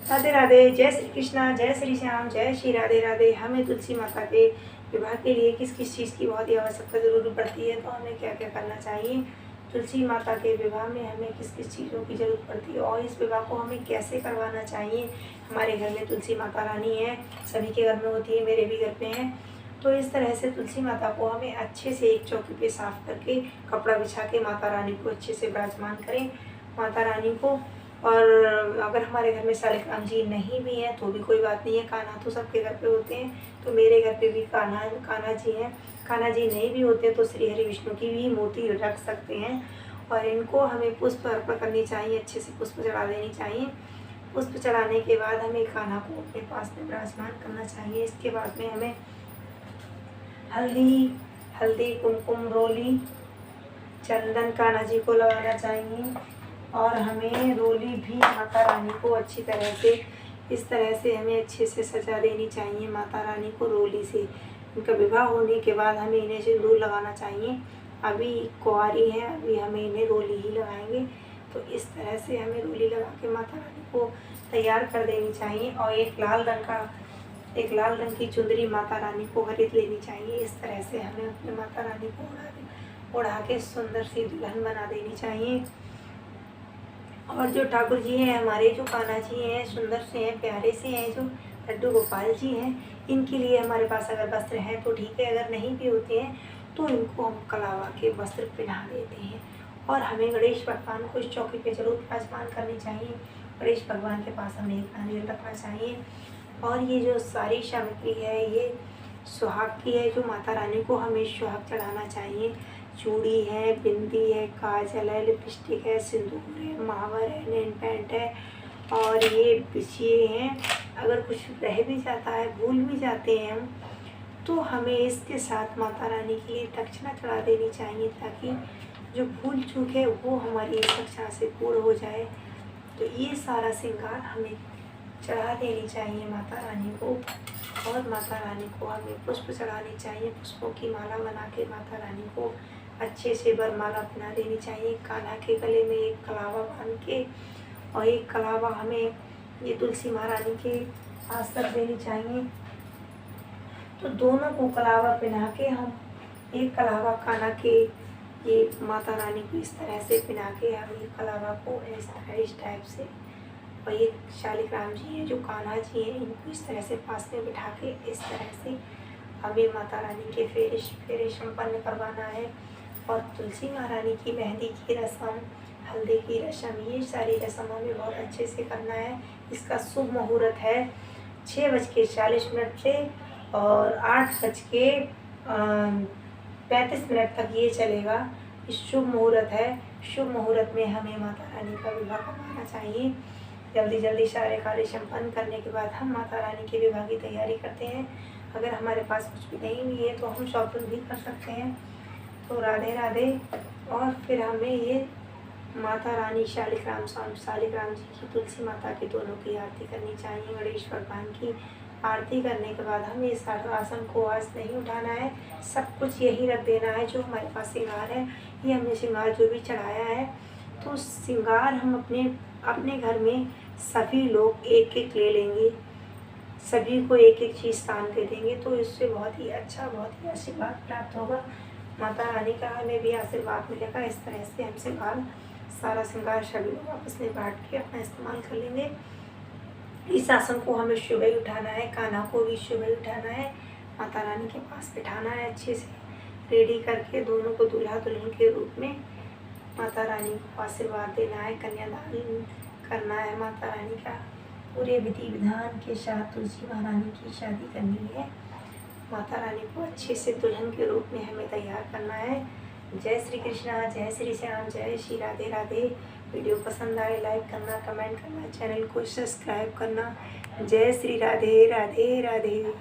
राधे राधे। जय श्री कृष्णा, जय श्री श्याम, जय श्री राधे राधे। हमें तुलसी माता के विवाह के लिए किस किस चीज़ की बहुत ही आवश्यकता ज़रूर पड़ती है, तो हमें क्या क्या करना चाहिए। तुलसी माता के विवाह में हमें किस किस चीज़ों की ज़रूरत पड़ती है और इस विवाह को हमें कैसे करवाना चाहिए। हमारे घर में तुलसी माता रानी है, सभी के घर में होती है, मेरे भी घर पे है। तो इस तरह से तुलसी माता को हमें अच्छे से एक चौकी पे साफ करके कपड़ा बिछा के माता रानी को अच्छे से विराजमान करें। माता रानी को, और अगर हमारे घर में शालिग्राम जी नहीं भी हैं तो भी कोई बात नहीं है, कान्हा तो सबके घर पे होते हैं, तो मेरे घर पे भी कान्हा जी हैं। कान्हा जी नहीं भी होते तो श्री हरि विष्णु की भी मूर्ति रख सकते हैं। और इनको हमें पुष्प अर्पण करनी चाहिए, अच्छे से पुष्प चढ़ा देनी चाहिए। पुष्प चढ़ाने के बाद हमें कान्हा को अपने पास में विराजमान करना चाहिए। इसके बाद में हमें हल्दी कुमकुम रोली चंदन कान्हा जी को लगाना चाहिए। और हमें रोली भी माता रानी को अच्छी तरह से, इस तरह से हमें अच्छे से सजा देनी चाहिए माता रानी को रोली से। उनका विवाह होने के बाद हमें इन्हें सिंदूर लगाना चाहिए। अभी कुंवारी है, अभी हमें इन्हें रोली ही लगाएंगे। तो इस तरह से हमें रोली लगा के माता रानी को तैयार कर देनी चाहिए। और एक लाल रंग की चुंदरी माता रानी को खरीद लेनी चाहिए। इस तरह से हमें अपने माता रानी को ओढ़ा के सुंदर सी दुल्हन बना देनी चाहिए। और जो ठाकुर जी हैं हमारे, जो कान्हा जी हैं, सुंदर से हैं, प्यारे से हैं, जो लड्डू गोपाल जी हैं, इनके लिए हमारे पास अगर वस्त्र हैं तो ठीक है, अगर नहीं भी होते हैं तो इनको हम कलावा के वस्त्र पहना देते हैं। और हमें गणेश भगवान को इस चौकी पे जरूर विराजमान करनी चाहिए। गणेश भगवान के पास हमें एक नारियल रखना चाहिए। और ये जो सारी सामग्री है ये सुहाग की है, जो माता रानी को हमें सुहाग चढ़ाना चाहिए। चूड़ी है, बिंदी है, काजल है, लिपस्टिक है, सिंदूर है, महावर है, नेल पेंट है और ये बिछिए हैं। अगर कुछ रह भी जाता है, भूल भी जाते हैं हम, तो हमें इसके साथ माता रानी के लिए दक्षिणा चढ़ा देनी चाहिए, ताकि जो भूल चूक है वो हमारी दक्षिणा से पूर्ण हो जाए। तो ये सारा श्रृंगार हमें चढ़ा देनी चाहिए माता रानी को। और माता रानी को हमें पुष्प चढ़ानी चाहिए। पुष्पों की माला बना के माता रानी को अच्छे से वरमाला पहना देनी चाहिए। कान्हा के गले में एक कलावा बांध के, और एक कलावा हमें ये तुलसी महारानी के पास रख देनी चाहिए। तो दोनों को कलावा पहना के हम एक कलावा कान्हा के, ये माता रानी को इस तरह से पहना के हम ये कलावा को इस टाइप से, और ये शालिग्राम जी हैं जो कान्हा जी हैं, इनको इस तरह से पास में बिठा के इस तरह से हमें माता रानी के फेरे संपन्न करवाना है। और तुलसी महारानी की मेहंदी की रस्म, हल्दी की रस्म, ये सारी रस्म हमें बहुत अच्छे से करना है। इसका शुभ मुहूर्त है 6:40 से और 8:35 तक ये चलेगा। इस शुभ मुहूर्त है। शुभ मुहूर्त में हमें माता रानी का विवाह करवाना चाहिए। जल्दी सारे कार्य संपन्न करने के बाद हम माता रानी के विवाह की तैयारी करते हैं। अगर हमारे पास कुछ भी नहीं भी है तो हम शॉपिंग भी कर सकते हैं। तो राधे राधे। और फिर हमें ये माता रानी शालिग्राम जी की, तुलसी माता की, दोनों की आरती करनी चाहिए। गणेश भगवान की आरती करने के बाद हमें इस आसन को आज नहीं उठाना है, सब कुछ यही रख देना है। जो हमारे पास श्रृंगार है, ये हमने श्रृंगार जो भी चढ़ाया है, तो श्रृंगार हम अपने घर में सभी लोग एक एक ले लेंगे, सभी को एक एक चीज़ दान दे देंगे। तो इससे बहुत ही अच्छा, बहुत ही आशीर्वाद प्राप्त होगा। माता रानी का हमें भी आशीर्वाद मिलेगा। इस तरह से हम सारा श्रृंगार सभी लोग आपस में बांट के अपना इस्तेमाल कर लेंगे। इस आसन को हमें सुबह ही उठाना है, कान्हा को भी सुबह ही उठाना है, माता रानी के पास बिठाना है, अच्छे से रेडी करके दोनों को दूल्हा दुल्हन के रूप में माता रानी को आशीर्वाद देना है, कन्यादान करना है। माता रानी का पूरे विधि विधान के साथ तुलसी महारानी की शादी करनी है। माता रानी को अच्छे से दुल्हन के रूप में हमें तैयार करना है। जय श्री कृष्णा, जय श्री श्याम, जय श्री राधे राधे। वीडियो पसंद आए लाइक करना, कमेंट करना, चैनल को सब्सक्राइब करना। जय श्री राधे राधे राधे।